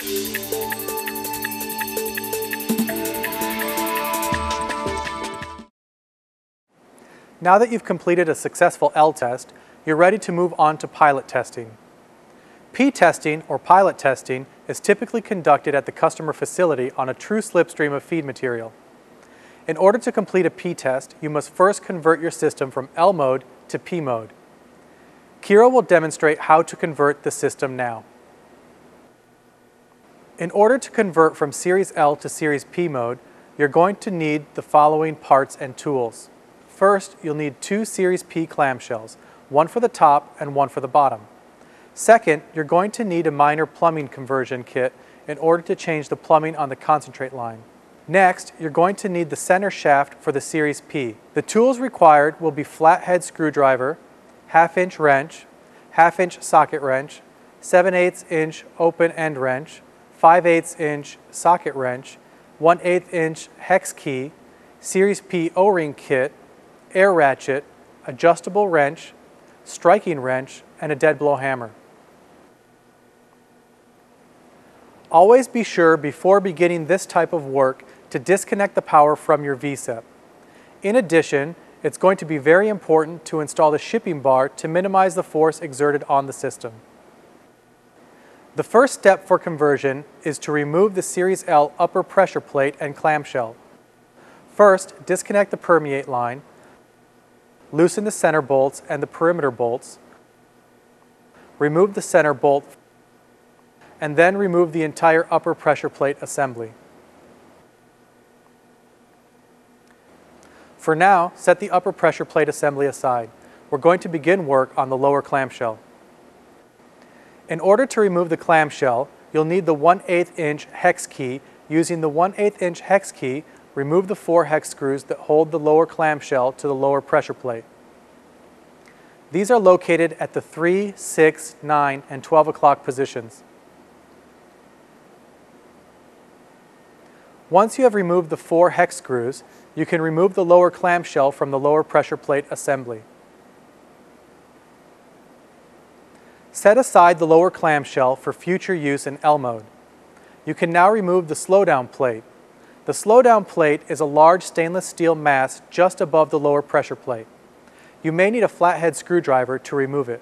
Now that you've completed a successful L test, you're ready to move on to pilot testing. P testing, or pilot testing, is typically conducted at the customer facility on a true slipstream of feed material. In order to complete a P test, you must first convert your system from L mode to P mode. Kira will demonstrate how to convert the system now. In order to convert from Series L to Series P mode, you're going to need the following parts and tools. First, you'll need 2 Series P clamshells, one for the top and one for the bottom. Second, you're going to need a minor plumbing conversion kit in order to change the plumbing on the concentrate line. Next, you're going to need the center shaft for the Series P. The tools required will be flathead screwdriver, 1/2 inch wrench, 1/2 inch socket wrench, 7/8 inch open end wrench, 5/8 inch socket wrench, 1/8 inch hex key, Series P O-ring kit, air ratchet, adjustable wrench, striking wrench, and a dead blow hammer. Always be sure before beginning this type of work to disconnect the power from your VSEP. In addition, it's going to be very important to install the shipping bar to minimize the force exerted on the system. The first step for conversion is to remove the Series L upper pressure plate and clamshell. First, disconnect the permeate line, loosen the center bolts and the perimeter bolts, remove the center bolt, and then remove the entire upper pressure plate assembly. For now, set the upper pressure plate assembly aside. We're going to begin work on the lower clamshell. In order to remove the clamshell, you'll need the 1/8 inch hex key. Using the 1/8 inch hex key, remove the 4 hex screws that hold the lower clamshell to the lower pressure plate. These are located at the 3, 6, 9, and 12 o'clock positions. Once you have removed the 4 hex screws, you can remove the lower clamshell from the lower pressure plate assembly. Set aside the lower clamshell for future use in L mode. You can now remove the slowdown plate. The slowdown plate is a large stainless steel mass just above the lower pressure plate. You may need a flathead screwdriver to remove it.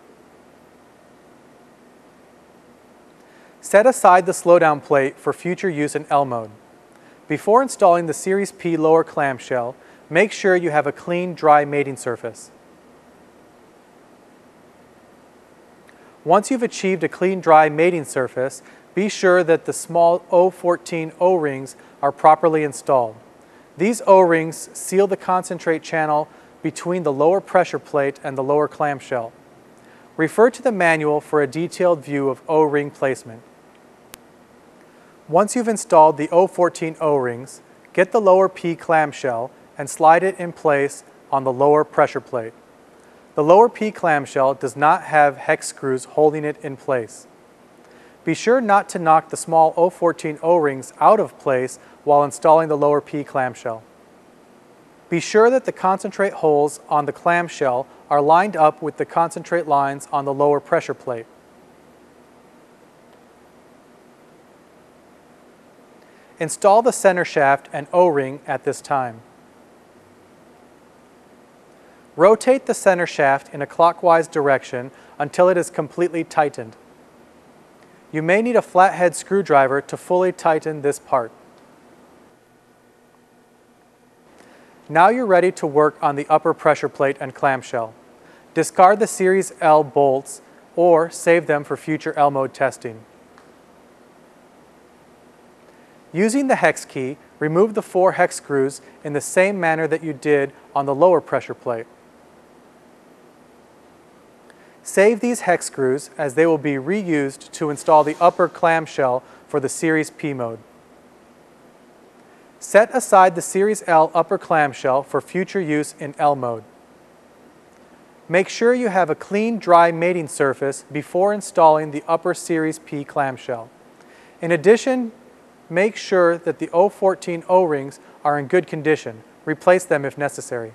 Set aside the slowdown plate for future use in L mode. Before installing the Series P lower clamshell, make sure you have a clean, dry mating surface. Once you've achieved a clean, dry mating surface, be sure that the small O14 O-rings are properly installed. These O-rings seal the concentrate channel between the lower pressure plate and the lower clamshell. Refer to the manual for a detailed view of O-ring placement. Once you've installed the O14 O-rings, get the lower P clamshell and slide it in place on the lower pressure plate. The lower P clamshell does not have hex screws holding it in place. Be sure not to knock the small O14 O-rings out of place while installing the lower P clamshell. Be sure that the concentrate holes on the clamshell are lined up with the concentrate lines on the lower pressure plate. Install the center shaft and O-ring at this time. Rotate the center shaft in a clockwise direction until it is completely tightened. You may need a flathead screwdriver to fully tighten this part. Now you're ready to work on the upper pressure plate and clamshell. Discard the Series L bolts or save them for future L mode testing. Using the hex key, remove the 4 hex screws in the same manner that you did on the lower pressure plate. Save these hex screws as they will be reused to install the upper clamshell for the Series P mode. Set aside the Series L upper clamshell for future use in L mode. Make sure you have a clean, dry mating surface before installing the upper Series P clamshell. In addition, make sure that the O14 O-rings are in good condition. Replace them if necessary.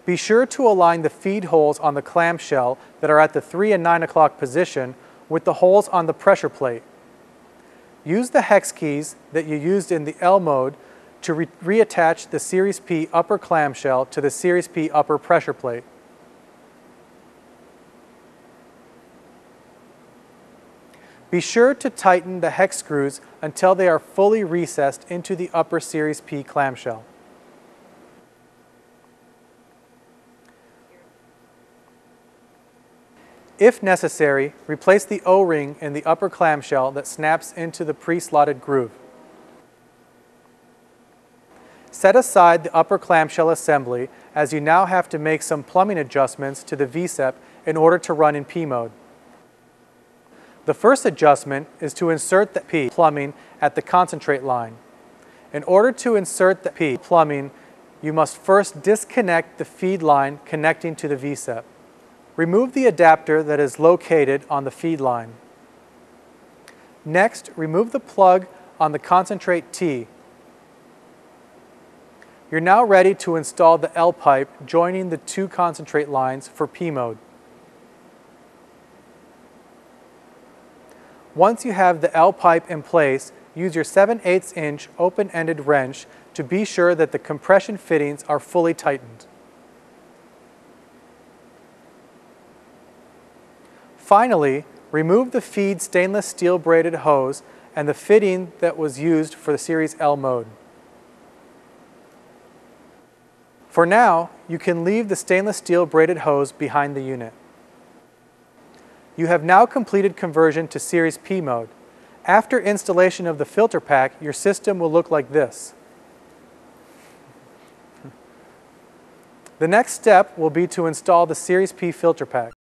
Be sure to align the feed holes on the clamshell that are at the 3 and 9 o'clock position with the holes on the pressure plate. Use the hex keys that you used in the L mode to reattach the Series P upper clamshell to the Series P upper pressure plate. Be sure to tighten the hex screws until they are fully recessed into the upper Series P clamshell. If necessary, replace the O-ring in the upper clamshell that snaps into the pre-slotted groove. Set aside the upper clamshell assembly as you now have to make some plumbing adjustments to the VSEP in order to run in P mode. The first adjustment is to insert the P plumbing at the concentrate line. In order to insert the P plumbing, you must first disconnect the feed line connecting to the VSEP. Remove the adapter that is located on the feed line. Next, remove the plug on the concentrate T. You're now ready to install the L pipe joining the two concentrate lines for P mode. Once you have the L pipe in place, use your 7/8 inch open-ended wrench to be sure that the compression fittings are fully tightened. Finally, remove the feed stainless steel braided hose and the fitting that was used for the Series L mode. For now, you can leave the stainless steel braided hose behind the unit. You have now completed conversion to Series P mode. After installation of the filter pack, your system will look like this. The next step will be to install the Series P filter pack.